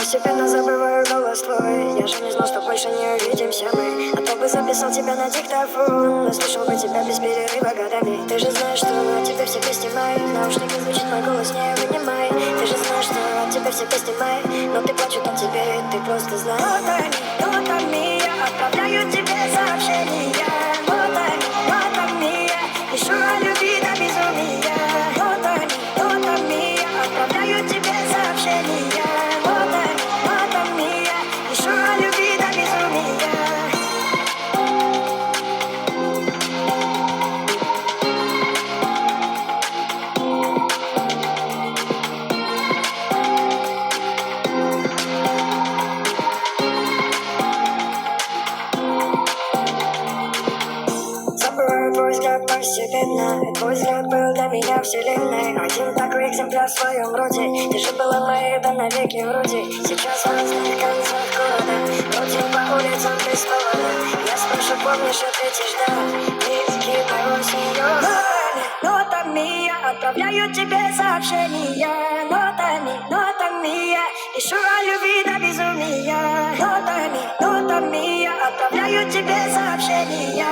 постепенно забываю голос твой. Я же не знал, что больше не увидимся мы. А то бы записал тебя на диктофон, но слышал бы тебя без перерыва годами. Ты же знаешь, что от тебя все песни мои. В наушнике звучит мой голос, не вынимай. Ты же знаешь, что от тебя все песни мои. Но ты плачут от тебя, и ты просто знаешь. Нотами я отправляю тебе сообщения. Нотами я пишу о любви до безумия. Нотами я отправляю тебе сообщения. Нотами я пишу о любви до безумия. Забываю твой взгляд постепенно. Твой взгляд был для меня вселенной. Один такой экземпляр в своем роде. Ты же была моей да навеки вроде. Сейчас в разных концах города. Бродим по улицам без повода. Я спрошу, помнишь, ответишь да. Виски по осенью. Нотами я отправляю тебе сообщения. Нотами я пишу о любви до безумия. Нотами я отправляю тебе сообщения.